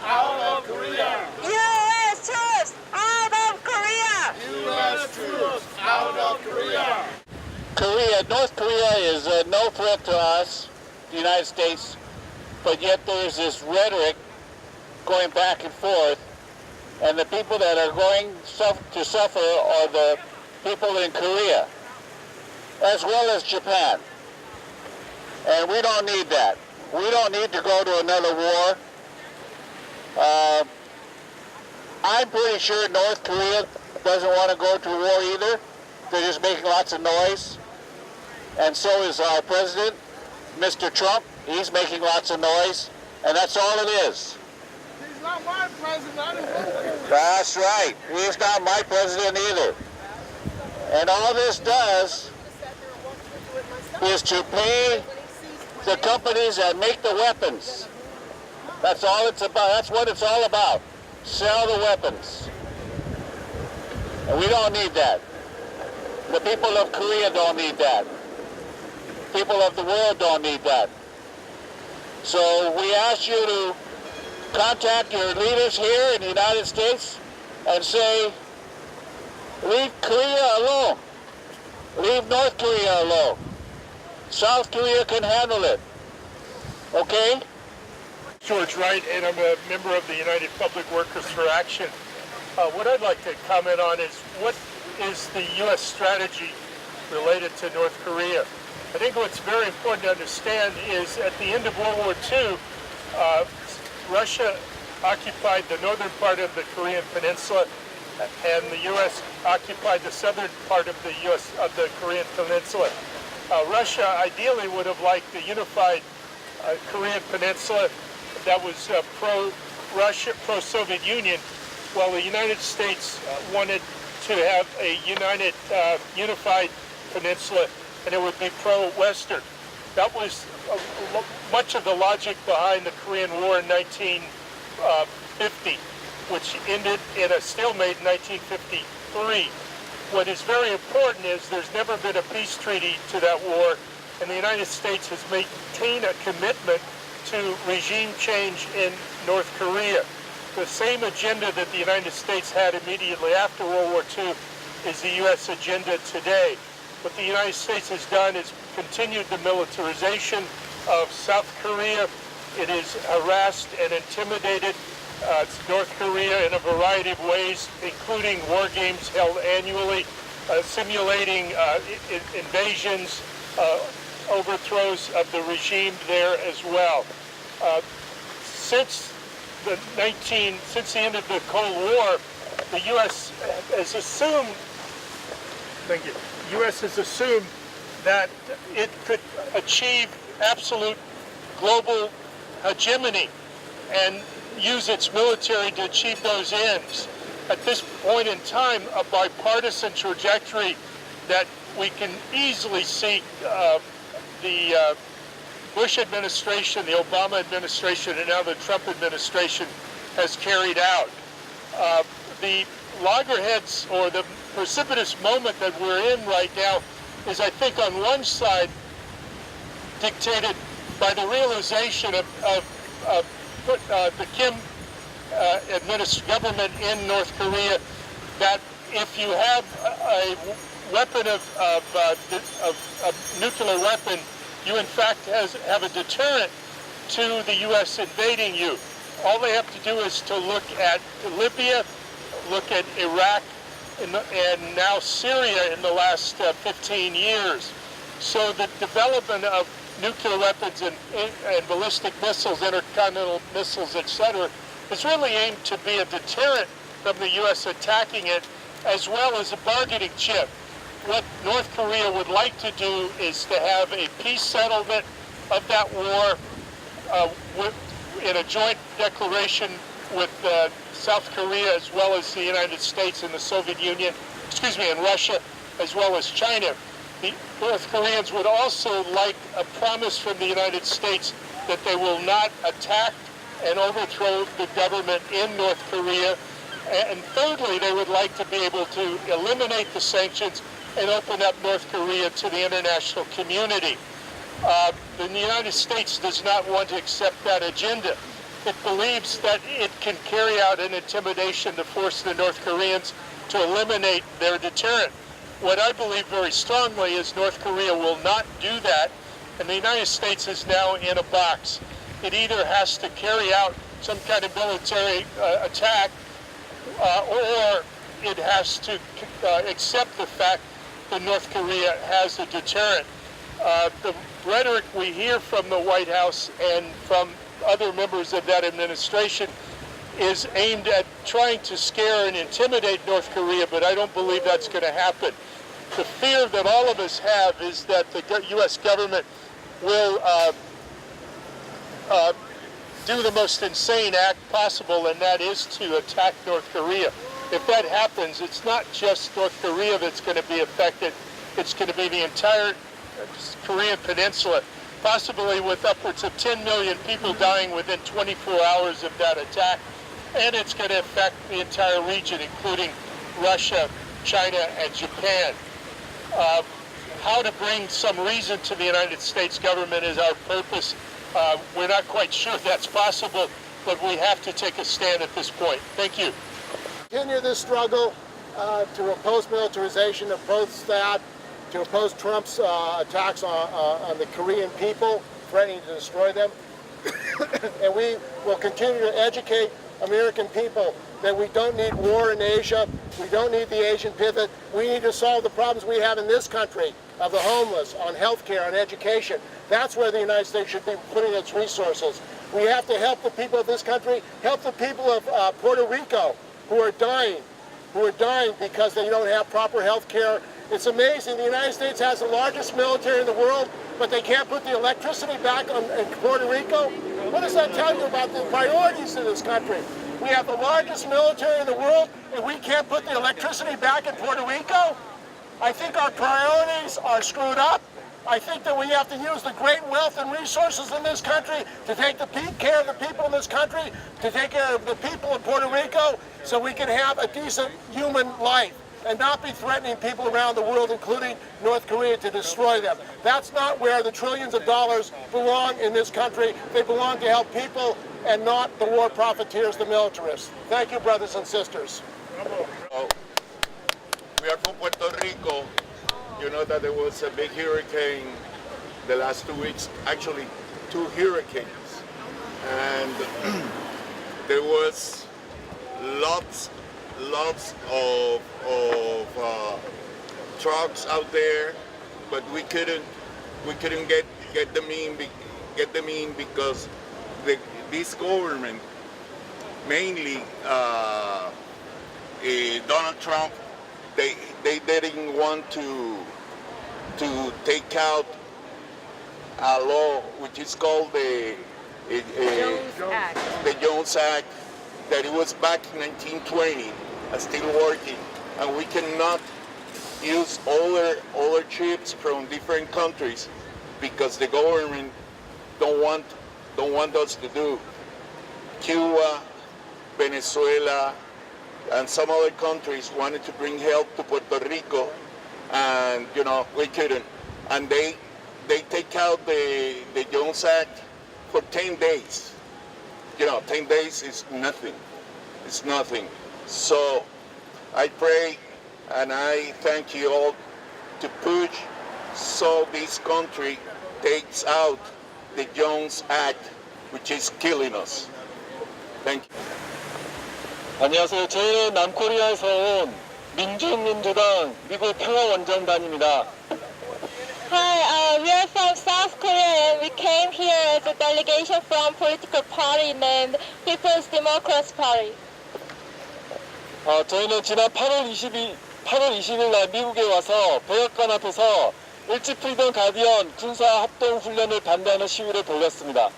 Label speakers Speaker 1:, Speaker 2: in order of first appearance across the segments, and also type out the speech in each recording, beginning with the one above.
Speaker 1: out of Korea.
Speaker 2: U.S. troops out of Korea.
Speaker 1: U.S. troops out of Korea.
Speaker 3: North Korea is no threat to us, the United States, but yet there's this rhetoric going back and forth, and the people that are going to suffer are the people in Korea, as well as Japan. And we don't need that. We don't need to go to another war. I'm pretty sure North Korea doesn't want to go to war either. They're just making lots of noise. And so is our president, Mr. Trump. He's making lots of noise, and that's all it is.
Speaker 1: He's not my president.
Speaker 3: That's right. He's not my president either. And all this does is to pay the companies that make the weapons. That's all it's about. That's what it's all about. Sell the weapons. And we don't need that. The people of Korea don't need that. People of the world don't need that. So we ask you to contact your leaders here in the United States and say, leave Korea alone. Leave North Korea alone. South Korea can handle it. Okay?
Speaker 4: George Wright, and I'm a member of the United Public Workers for Action. What I'd like to comment on is what is the U.S. strategy related to North Korea? I think what's very important to understand is at the end of World War II, Russia occupied the northern part of the Korean Peninsula, and the U.S. occupied the southern part of the Korean Peninsula. Russia ideally would have liked a unified Korean Peninsula that was pro-Russia, pro-Soviet Union, while the United States wanted to have a unified peninsula, and it would be pro-Western. That was much of the logic behind the Korean War in 1950, which ended in a stalemate in 1953. What is very important is there's never been a peace treaty to that war, and the United States has maintained a commitment to regime change in North Korea. The same agenda that the United States had immediately after World War II is the U.S. agenda today. What the United States has done is continued the militarization of South Korea. It has harassed and intimidated North Korea in a variety of ways, including war games held annually, simulating invasions, overthrows of the regime there as well. Since the end of the Cold War, the U.S. has assumed, thank you, the U.S. has assumed that it could achieve absolute global hegemony and use its military to achieve those ends. At this point in time, a bipartisan trajectory that we can easily see the Bush administration, the Obama administration, and now the Trump administration has carried out. The loggerheads, or the precipitous moment that we're in right now, is, I think, on one side dictated by the realization of the Kim government in North Korea that if you have a weapon of nuclear weapon, you in fact have a deterrent to the U.S. invading you. All they have to do is to look at Libya, look at Iraq, and now Syria in the last 15 years. So the development of nuclear weapons and ballistic missiles, intercontinental missiles, etc., is really aimed to be a deterrent from the U.S. attacking it, as well as a bargaining chip. What North Korea would like to do is to have a peace settlement of that war in a joint declaration with South Korea, as well as the United States and the Soviet Union, and Russia, as well as China. The North Koreans would also like a promise from the United States that they will not attack and overthrow the government in North Korea. And thirdly, they would like to be able to eliminate the sanctions and open up North Korea to the international community. The United States does not want to accept that agenda. it believes that it can carry out an intimidation to force the North Koreans to eliminate their deterrent. What I believe very strongly is North Korea will not do that, and the United States is now in a box. It either has to carry out some kind of military attack, or it has to accept the fact that North Korea has a deterrent. The rhetoric we hear from the White House and from other members of that administration is aimed at trying to scare and intimidate North Korea, but I don't believe that's going to happen. The fear that all of us have is that the U.S. government will do the most insane act possible, and that is to attack North Korea. If that happens, it's not just North Korea that's going to be affected. It's going to be the entire Korean peninsula, possibly with upwards of 10 million people dying within 24 hours of that attack. And it's going to affect the entire region, including Russia, China, and Japan. How to bring some reason to the United States government is our purpose. We're not quite sure that's possible, but we have to take a stand at this point. Thank you.
Speaker 1: Continue this struggle to oppose militarization, oppose THAAD, to oppose Trump's attacks on the Korean people, threatening to destroy them. And we will continue to educate American people that we don't need war in Asia, we don't need the Asian pivot, we need to solve the problems we have in this country of the homeless, on health care, on education. That's where the United States should be putting its resources. We have to help the people of this country, help the people of Puerto Rico who are dying because they don't have proper health care. It's amazing, the United States has the largest military in the world, but they can't put the electricity back in Puerto Rico. What does that tell you about the priorities in this country? We have the largest military in the world, and we can't put the electricity back in Puerto Rico? I think our priorities are screwed up. I think that we have to use the great wealth and resources in this country to take care of the people in this country, to take care of the people in Puerto Rico, so we can have a decent human life and not be threatening people around the world, including North Korea, to destroy them. That's not where the trillions of dollars belong in this country. They belong to help people and not the war profiteers, the militarists. Thank you, brothers and sisters.
Speaker 5: We are from Puerto Rico. You know that there was a big hurricane the last 2 weeks, actually 2 hurricanes. And there was lots of trucks out there, but we couldn't get them in because this government, mainly Donald Trump, they didn't want to take out a law which is called the Jones Act, that it was back in 1920, still working, and we cannot use older chips from different countries because the government don't want us to do. Cuba, Venezuela, and some other countries wanted to bring help to Puerto Rico, and we couldn't. And they take out the Jones Act for 10 days. 10 days is nothing. It's nothing. So I pray and I thank you all to push so this country takes out the Jones Act, which is killing us. Thank you.
Speaker 3: 안녕하세요. 저희는 남코리아에서 온 민주민주당 미국 평화원정단입니다.
Speaker 2: Hi, we are from South Korea and we came here as a delegation from political party named People's Democracy Party.
Speaker 3: 저희는 지난 8월 20일 날 미국에 와서 백악관 앞에서 일찍 프리덤 가디언 군사 합동 훈련을 반대하는 시위를 벌였습니다.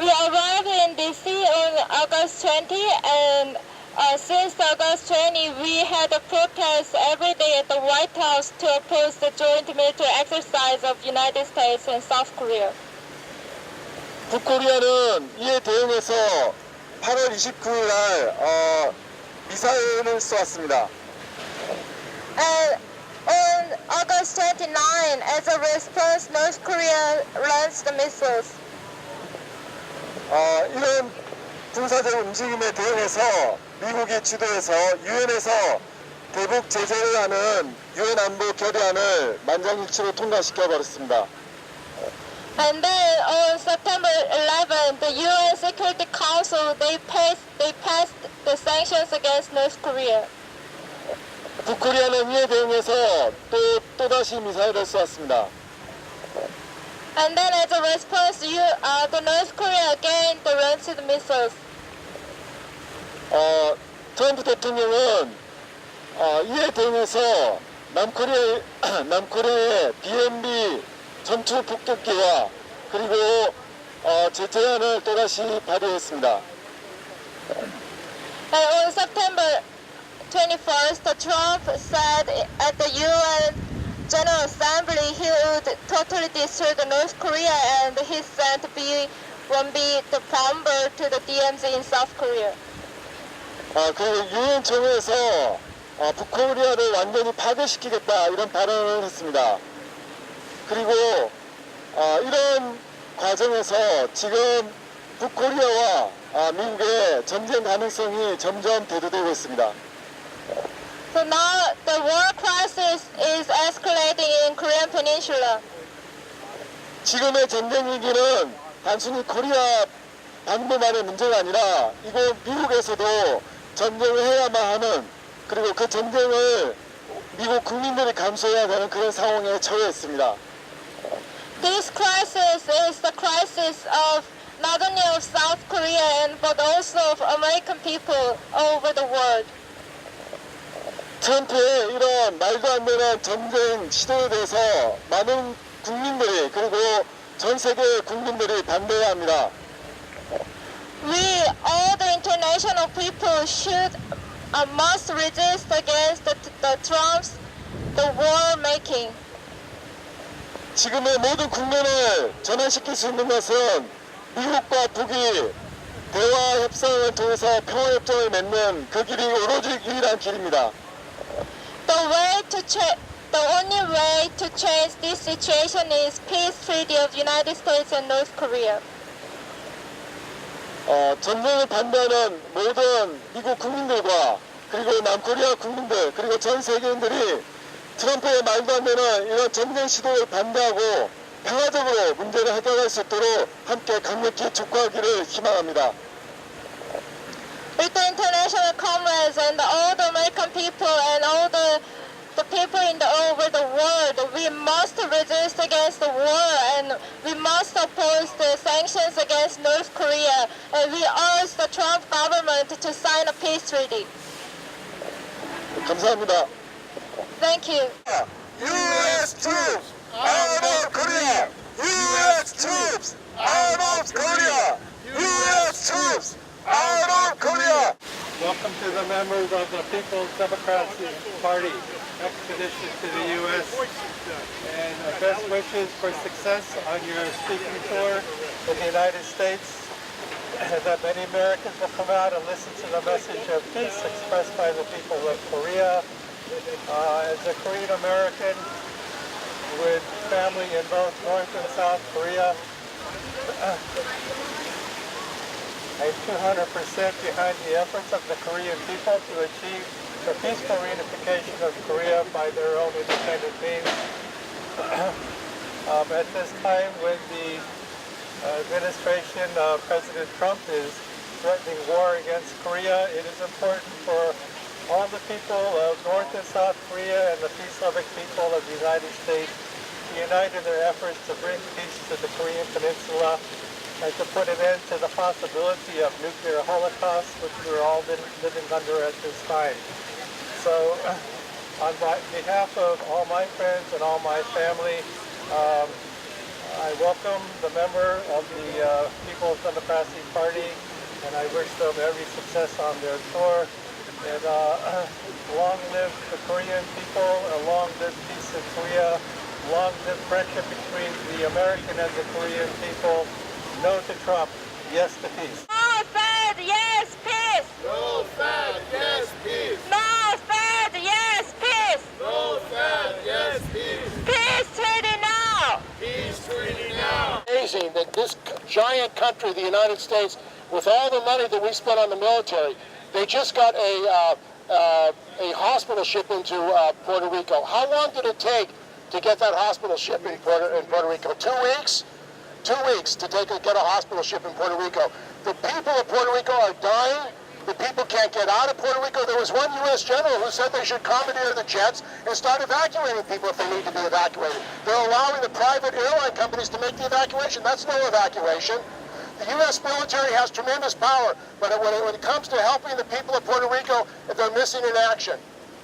Speaker 2: We arrived in DC on August 20 and since August 20 we had a protest every day at the White House to oppose the joint military exercise of United States and South Korea.
Speaker 3: 북코리아는 이에 대응해서 8월 29일 날 미사일을 쏘았습니다.
Speaker 2: And on August 29, as a response, North Korea launched the missiles.
Speaker 6: 이런 군사적 움직임에 대응해서 미국이 주도해서 유엔에서 대북 제재를 하는 유엔 안보 결의안을 만장일치로 통과시켜 버렸습니다.
Speaker 2: And then on September 11th, the UN Security Council they passed the sanctions against North Korea.
Speaker 6: 북코리아는 이에 대응해서 또다시 미사일을 쏘았습니다.
Speaker 2: And then as a response, the North Korea again launched missiles.
Speaker 6: 트럼프 대통령은 이에 대응해서 남코리아의 BMB 전투 폭격기와 그리고 제재안을 또다시 발의했습니다.
Speaker 2: And on September 21st, Trump said at the UN General Assembly he would totally destroy the North Korea, and he sent B-1B the bomber to the DMZ in South Korea.
Speaker 6: 그 유엔 총회에서 북코리아를 완전히 파괴시키겠다 이런 발언을 했습니다. 그리고 이런 과정에서 지금 북코리아와 미국의 전쟁 가능성이 점점 대두되고 있습니다.
Speaker 2: So now the war crisis is escalating in Korean Peninsula.
Speaker 6: 지금의 전쟁 위기는 단순히 코리아 반도만의 문제가 아니라 이곳 미국에서도 전쟁을 해야만 하는, 그리고 그 전쟁을 미국 국민들이 감수해야 되는 그런 상황에 처해 있습니다.
Speaker 2: This crisis is the crisis of not only of South Korea but also of American people all over the world.
Speaker 6: 트럼프의 이런 말도 안 되는 전쟁 시도에 대해서 많은 국민들이 그리고 전 세계 국민들이 반대해야 합니다.
Speaker 2: We, all the international people, must resist against the Trump's war making.
Speaker 6: 지금의 모든 국면을 전환시킬 수 있는 것은 미국과 북이 대화 협상을 통해서 평화협정을 맺는 그 길이 오로지 유일한 길입니다.
Speaker 2: The only way to change this situation is peace treaty of United States and North Korea.
Speaker 6: 전쟁을 반대하는 모든 미국 국민들과 그리고 남코리아 국민들 그리고 전 세계인들이 트럼프의 말도 안 되는 이런 전쟁 시도를 반대하고 평화적으로 문제를 해결할 수 있도록 함께 강력히 촉구하기를 희망합니다.
Speaker 2: With the international comrades and all the American people and all the people all over the world, we must resist against the war and we must oppose the sanctions against North Korea, and we urge the Trump government to sign a peace treaty.
Speaker 6: 감사합니다.
Speaker 2: Thank you.
Speaker 6: U.S. troops out of Korea. U.S. troops out of Korea. U.S. troops out of Korea.
Speaker 7: Welcome to the members of the People's Democratic Party expedition to the U.S. and best wishes for success on your speaking tour in the United States. That many Americans will come out and listen to the message of peace expressed by the people of Korea. As a Korean American with family in both North and South Korea, I'm 200% behind the efforts of the Korean people to achieve the peaceful reunification of Korea by their own independent means. At this time when the administration of President Trump is threatening war against Korea, it is important for all the people of North and South Korea and the peace-loving people of the United States to unite in their efforts to bring peace to the Korean Peninsula and to put an end to the possibility of nuclear holocaust, which we're all living under at this time. So, on behalf of all my friends and all my family, I welcome the member of the People's Democratic Party, and I wish them every success on their tour. And long live the Korean people, and long live peace in Korea, long live friendship between the American and the Korean people. No to Trump, yes to peace.
Speaker 2: No THAAD, yes peace!
Speaker 1: No THAAD, yes peace!
Speaker 2: No THAAD, yes peace!
Speaker 1: No THAAD, yes peace!
Speaker 2: Peace treaty now!
Speaker 1: Amazing that this giant country, the United States, with all the money that we spent on the military, they just got a hospital ship into Puerto Rico. How long did it take to get that hospital ship in Puerto Rico? 2 weeks? 2 weeks to get a hospital ship in Puerto Rico. The people of Puerto Rico are dying. The people can't get out of Puerto Rico. There was one U.S. general who said they should commandeer the jets and start evacuating people if they need to be evacuated. They're allowing the private airline companies to make the evacuation. That's no evacuation. The U.S. military has tremendous power, but when it comes to helping the people of Puerto Rico, they're missing in action.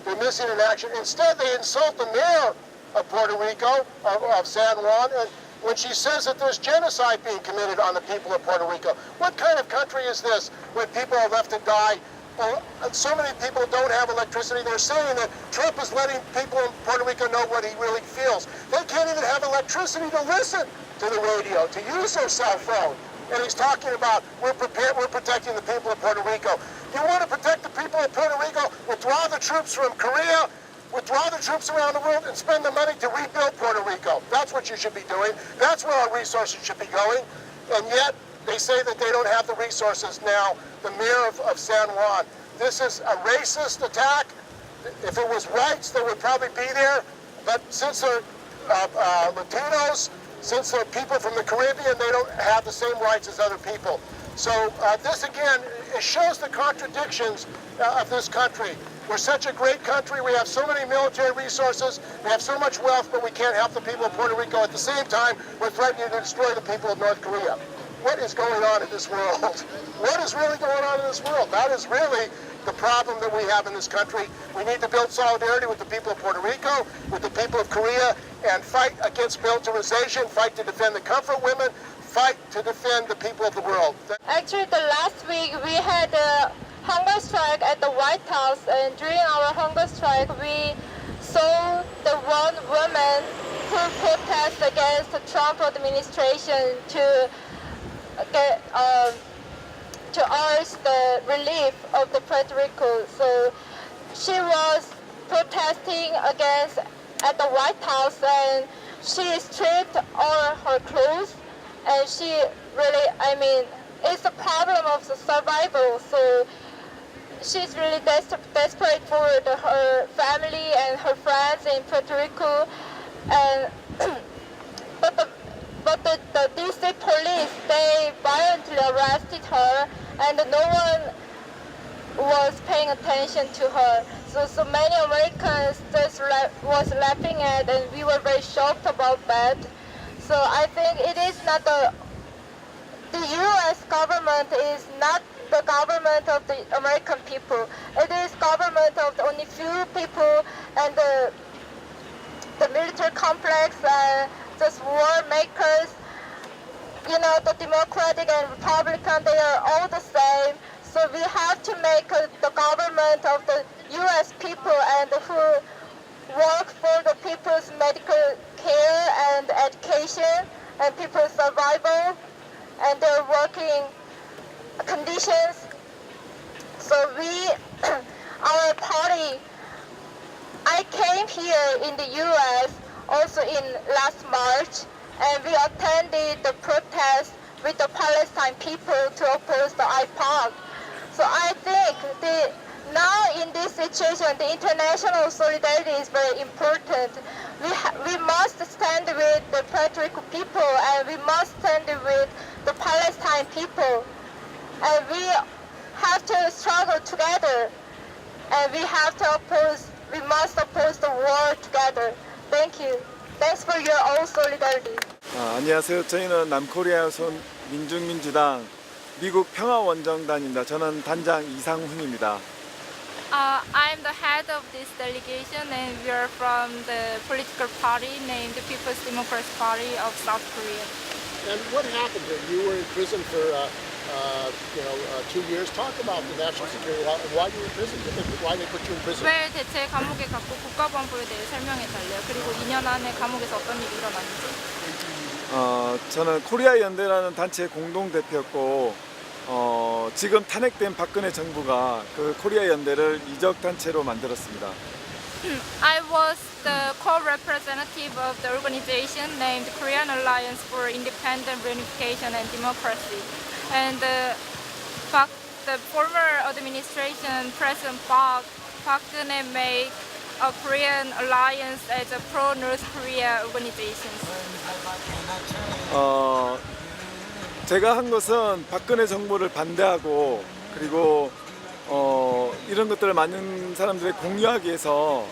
Speaker 1: They're missing in action. Instead, they insult the mayor of Puerto Rico, of San Juan, and when she says that there's genocide being committed on the people of Puerto Rico. What kind of country is this when people are left to die? Well, so many people don't have electricity. They're saying that Trump is letting people in Puerto Rico know what he really feels. They can't even have electricity to listen to the radio, to use their cell phone. And he's talking about we're protecting the people of Puerto Rico. You want to protect the people of Puerto Rico? Withdraw the troops from Korea, withdraw the troops around the world, and spend the money to rebuild Puerto Rico. That's what you should be doing. That's where our resources should be going. And yet, they say that they don't have the resources now, the mayor of San Juan. This is a racist attack. If it was whites, they would probably be there. But since they're Latinos, since they're people from the Caribbean, they don't have the same rights as other people. So this, again, it shows the contradictions of this country. We're such a great country. We have so many military resources. We have so much wealth, but we can't help the people of Puerto Rico. At the same time, we're threatening to destroy the people of North Korea. What is going on in this world? What is really going on in this world? That is really the problem that we have in this country. We need to build solidarity with the people of Puerto Rico, with the people of Korea, and fight against militarization, fight to defend the comfort women, fight to defend the people of the world.
Speaker 2: Actually, the last week we had a hunger strike at the White House, and during our hunger strike, we saw the one woman who protested against the Trump administration to urge the relief of the Puerto Rico. So she was protesting against at the White House, and she stripped all her clothes, and she really, it's a problem of the survival. So she's really desperate for her family and her friends in Puerto Rico, and but the DC police, they violently arrested her, and no one was paying attention to her. So many Americans just was laughing at, and we were very shocked about that. So I think it is not the U.S. government is not the government of the American people. It is government of only few people, and the military complex, just war makers. You know, the Democratic and Republican, they are all the same. So we have to make the government of the U.S. people and who work for the people's medical care and education and people's survival and their working conditions. So our party, I came here in the U.S. also in last March, and we attended the protest with the Palestine people to oppose the IPOC. So I think now in this situation, the international solidarity is very important. We must stand with the Puerto Rico people, and we must stand with the Palestine people. And we have to struggle together, and we must oppose the war together. Thank you. Thanks for your all solidarity.
Speaker 6: 안녕하세요. 저희는 남코리아손 민중민주당 미국 평화원정단입니다. 저는 단장 이상훈입니다.
Speaker 8: I'm the head of this delegation, and we are from the political party named the People's Democratic Party of South Korea.
Speaker 1: And what happened here? You were in prison for 2 years. Talk about the national security law and why you were in prison. Why they put you in prison?
Speaker 8: 왜 대체 감옥에 갔고 국가보안법에 대해 설명해 달래요. 그리고 2년 안에 감옥에서 어떤 일이 일어났는지.
Speaker 6: 저는 코리아 연대라는 단체의 공동 대표였고, 지금 탄핵된 박근혜 정부가 그 코리아 연대를 이적 단체로 만들었습니다.
Speaker 8: I was the co-representative of the organization named Korean Alliance for Independent Reunification and Democracy. And the former administration, President Park Geun-hye made a Korean Alliance as a pro-North Korea organization.
Speaker 6: 제가 한 것은 박근혜 정부를 반대하고 그리고 이런 것들을 많은 사람들이 공유하기 위해서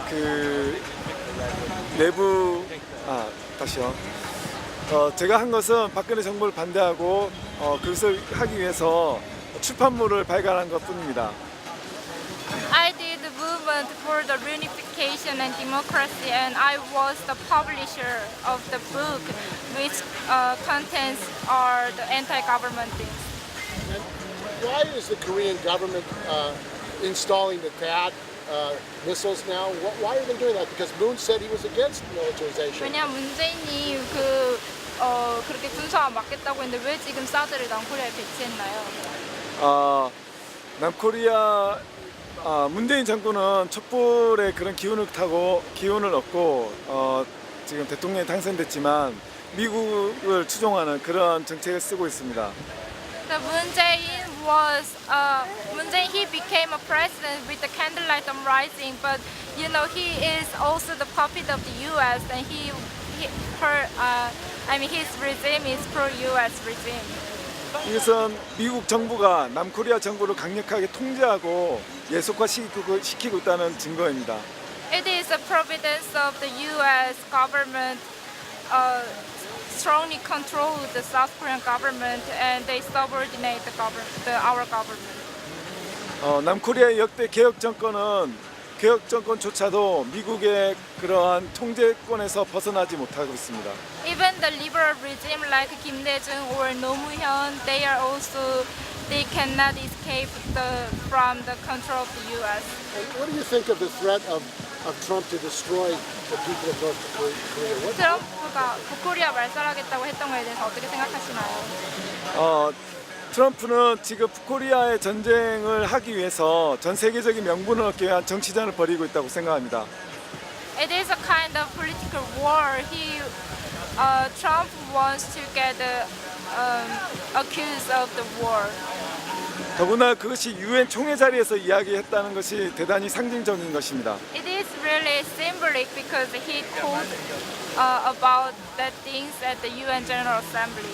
Speaker 6: 그 내부 다시요. 제가 한 것은 박근혜 정부를 반대하고 그것을 하기 위해서 출판물을 발간한 것뿐입니다.
Speaker 8: I did the movement for the reunification and democracy, and I was the publisher of the book, which contents are the anti-government things.
Speaker 1: And why is the Korean government installing the THAAD missiles now? Why are they doing that? Because Moon said he was against militarization.
Speaker 8: 왜냐면 문재인이 그렇게 군사화 막겠다고 했는데 왜 지금 사드를 남코리아에 배치했나요?
Speaker 6: 남코리아 문재인 정부는 촛불의 그런 기운을 얻고 지금 대통령이 당선됐지만 미국을 추종하는 그런 정책을 쓰고 있습니다.
Speaker 8: The Moon Jae-in he became a president with the candlelight rising, but you know he is also the puppet of the U.S. and his regime is pro-U.S. regime.
Speaker 6: 이것은 미국 정부가 남코리아 정부를 강력하게 통제하고 예속화시키고 있다는 증거입니다.
Speaker 8: It is a providence of the U.S. government strongly control the South Korean government and they subordinate our government.
Speaker 6: 남코리아의 역대 개혁 정권조차도 미국의 그러한 통제권에서 벗어나지 못하고 있습니다.
Speaker 8: Even the liberal regime like Kim Dae-jung or Roh Moo-hyun, they cannot escape from the control of the U.S.
Speaker 1: And what do you think of the threat of Trump to destroy the people of North Korea?
Speaker 8: 트럼프가 북코리아 말살하겠다고 했던 거에 대해서 어떻게 생각하시나요?
Speaker 6: 트럼프는 지금 북코리아의 전쟁을 하기 위해서 전 세계적인 명분을 얻기 위한 정치전을 벌이고 있다고 생각합니다.
Speaker 8: It is a kind of political war. Trump wants to get accused of the war.
Speaker 6: 더구나 그것이 유엔 총회 자리에서 이야기했다는 것이 대단히 상징적인 것입니다.
Speaker 8: It is really symbolic because he told about the things at the UN General Assembly.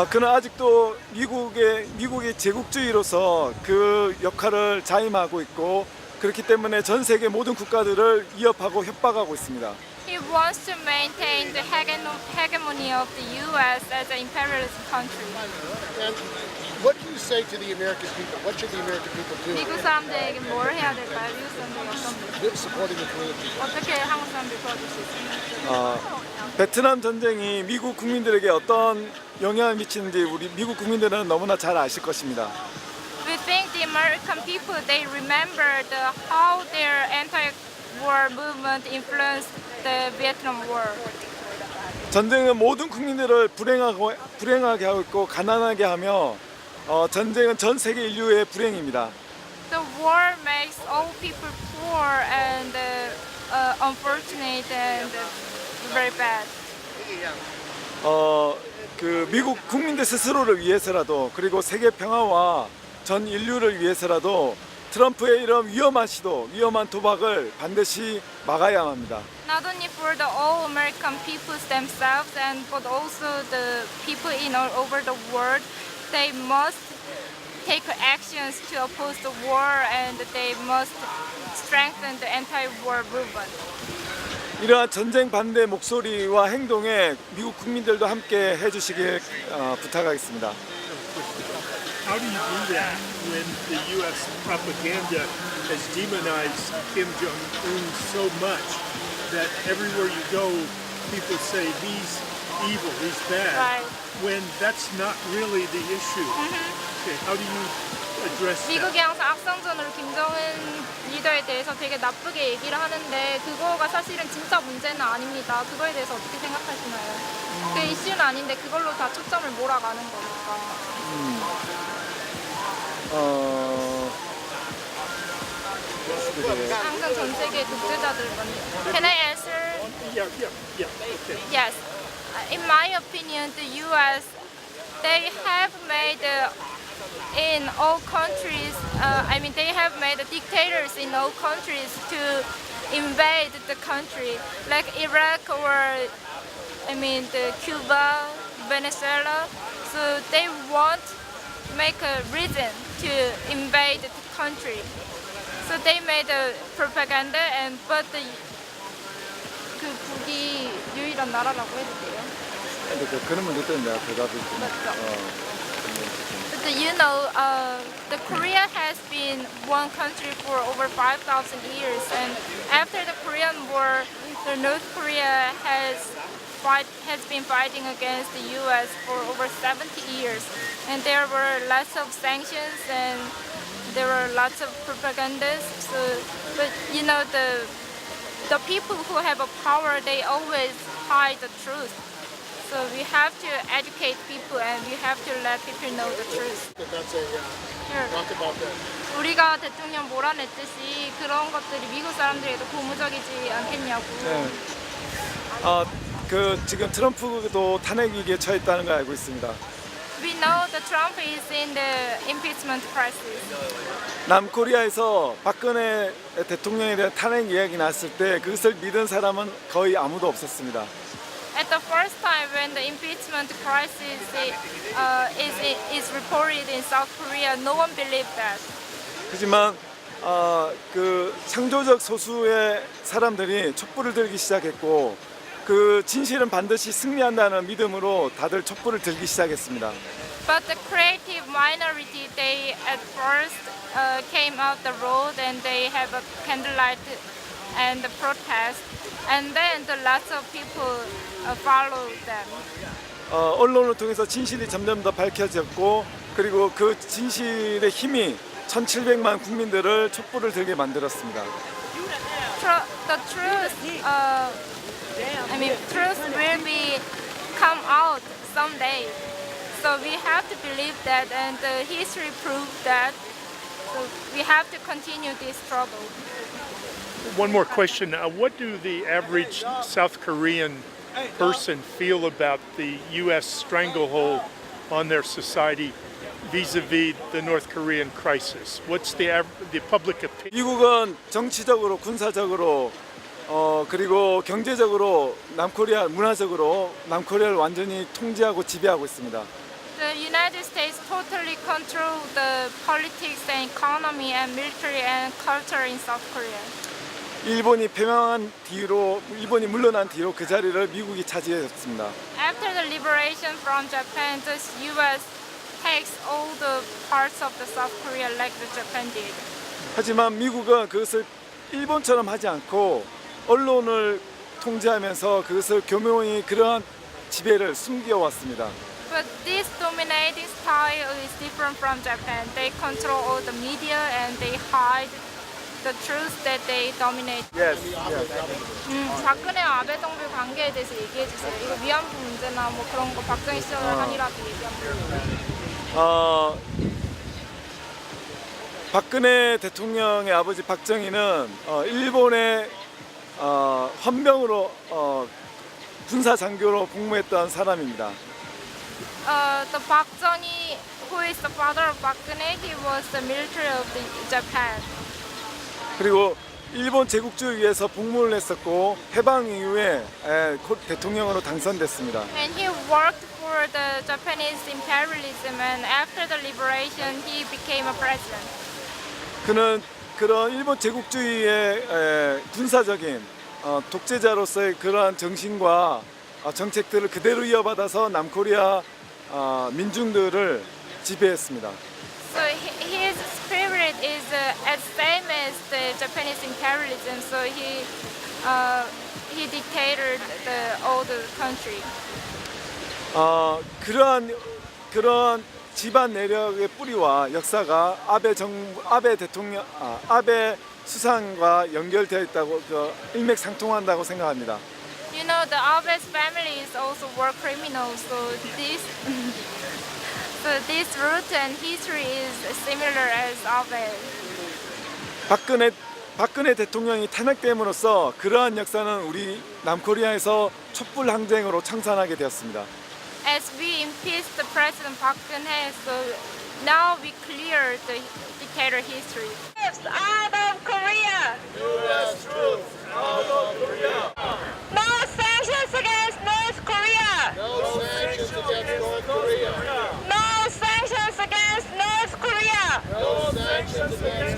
Speaker 6: 그는 아직도 미국의 제국주의로서 그 역할을 자임하고 있고 그렇기 때문에 전 세계 모든 국가들을 위협하고 협박하고 있습니다.
Speaker 8: He wants to maintain the hegemony of the U.S. as an imperialist country.
Speaker 1: And what do you say to the American people? What should the American people do?
Speaker 8: 미국 사람들에게 뭘 해야 될까요? 미국 사람들이 어떤
Speaker 1: Supporting the Korean people.
Speaker 8: 어떻게 한국 사람들 도와줄 수 있습니까?
Speaker 6: 베트남 전쟁이 미국 국민들에게 어떤 영향을 미치는지 우리 미국 국민들은 너무나 잘 아실 것입니다.
Speaker 8: We think the American people they remember how their anti-war movement influenced the Vietnam War.
Speaker 6: 전쟁은 모든 국민들을 불행하게 하고 있고 가난하게 하며 전쟁은 전 세계 인류의 불행입니다.
Speaker 8: The war makes all people poor and unfortunate and very bad.
Speaker 6: 그 미국 국민들 스스로를 위해서라도 그리고 세계 평화와 전 인류를 위해서라도 트럼프의 이런 위험한 시도, 위험한 도박을 반드시 막아야 합니다.
Speaker 8: Not only for the all American peoples themselves but also the people in all over the world, they must take actions to oppose the war and they must strengthen the anti-war movement.
Speaker 6: 이러한 전쟁 반대 목소리와 행동에 미국 국민들도 함께 해주시길 부탁하겠습니다.
Speaker 4: How do you do that when the U.S. propaganda has demonized Kim Jong-un so much that everywhere you go, people say he's evil, he's bad,
Speaker 8: Right.
Speaker 4: when that's not really the issue? Okay, how do you address that?
Speaker 8: 미국이 항상 악성전으로 김정은 리더에 대해서 되게 나쁘게 얘기를 하는데 그거가 사실은 진짜 문제는 아닙니다. 그거에 대해서 어떻게 생각하시나요? 그 이슈는 아닌데 그걸로 다 초점을 몰아가는 거니까. 항상 전 세계 독재자들 먼저. Can I answer?
Speaker 4: Yeah. Okay.
Speaker 8: Yes. In my opinion, the U.S. they have made in all countries. They have made dictators in all countries to invade the country, like Iraq or the Cuba, Venezuela. So they want make a reason to invade the country. So they made a propaganda, but 그 북이 유일한 나라라고 해도 돼요.
Speaker 6: 근데 그런 문제 때문에 내가 대답을 좀.
Speaker 8: But the Korea has been one country for over 5,000 years, and after the Korean War, the North Korea has been fighting against the U.S. for over 70 years, and there were lots of sanctions and there were lots of propagandas. But the people who have a power, they always hide the truth. So we have to educate people and we have to let people know the truth.
Speaker 1: That's a talk about that.
Speaker 8: 우리가 대통령 몰아냈듯이 그런 것들이 미국 사람들에게도 고무적이지 않겠냐고.
Speaker 6: 네. 지금 트럼프도 탄핵 위기에 처했다는 걸 알고 있습니다.
Speaker 8: We know that Trump is in the impeachment crisis.
Speaker 6: 남코리아에서 박근혜 대통령에 대한 탄핵 이야기 났을 때 그것을 믿은 사람은 거의 아무도 없었습니다.
Speaker 8: At the first time when the impeachment crisis is reported in South Korea, no one believed that.
Speaker 6: 하지만 그 창조적 소수의 사람들이 촛불을 들기 시작했고 그 진실은 반드시 승리한다는 믿음으로 다들 촛불을 들기 시작했습니다.
Speaker 8: But the creative minority, they at first came out the road and they have a candlelight and the protest, and then the lots of people followed them.
Speaker 6: 언론을 통해서 진실이 점점 더 밝혀졌고 그리고 그 진실의 힘이 1,700만 국민들을 촛불을 들게 만들었습니다.
Speaker 8: The truth will be come out someday. So we have to believe that, and the history proves that. So we have to continue this struggle.
Speaker 4: One more question. What do the average South Korean person feel about the U.S. stranglehold on their society vis-a-vis the North Korean crisis? What's the public opinion?
Speaker 6: 미국은 정치적으로, 군사적으로, 그리고 경제적으로 남코리아, 문화적으로 남코리아를 완전히 통제하고 지배하고 있습니다.
Speaker 8: The United States totally control the politics and economy and military and culture in South Korea.
Speaker 6: 일본이 물러난 뒤로 그 자리를 미국이 차지했습니다.
Speaker 8: After the liberation from Japan, the U.S. takes all the parts of the South Korea like the Japan did.
Speaker 6: 하지만 미국은 그것을 일본처럼 하지 않고 언론을 통제하면서 그것을 교묘히 그러한 지배를 숨겨왔습니다.
Speaker 8: But this dominating style is different from Japan. They control all the media and they hide the truth that they dominate.
Speaker 6: Yes.
Speaker 8: 박근혜와 아베 정부 관계에 대해서 얘기해 주세요. 이거 위안부 문제나 뭐 그런 거 박정희 시절 한이라도 얘기하면.
Speaker 6: 박근혜 대통령의 아버지 박정희는 일본의 헌병으로 군사 장교로 복무했던 사람입니다.
Speaker 8: The Park Jong-hee, who is the father of Park Geun-hye, he was the military of Japan.
Speaker 6: 그리고 일본 제국주의 위해서 복무를 했었고 해방 이후에 곧 대통령으로 당선됐습니다.
Speaker 8: And he worked for the Japanese imperialism, and after the liberation, he became a president.
Speaker 6: 그는 그런 일본 제국주의의 군사적인 독재자로서의 그러한 정신과 정책들을 그대로 이어받아서 남코리아 민중들을 지배했습니다.
Speaker 8: So his spirit is as same as the Japanese imperialism. So he dictated all the country.
Speaker 6: 그러한 집안 내력의 뿌리와 역사가 아베 수상과 연결되어 있다고 일맥상통한다고 생각합니다.
Speaker 8: You know, the Abe's family is also war criminals, so this root and history is similar as Abe.
Speaker 9: 박근혜 대통령이 탄핵됨으로써 그러한 역사는 우리 남코리아에서 촛불 항쟁으로 창산하게 되었습니다.
Speaker 8: As we impeached the President Park Geun-hye, so now we clear the dictator history.
Speaker 2: Out of Korea!
Speaker 1: U.S. troops out of Korea!
Speaker 2: No sanctions against North Korea!
Speaker 1: No sanctions against North Korea!
Speaker 2: No sanctions against North Korea!
Speaker 1: No sanctions against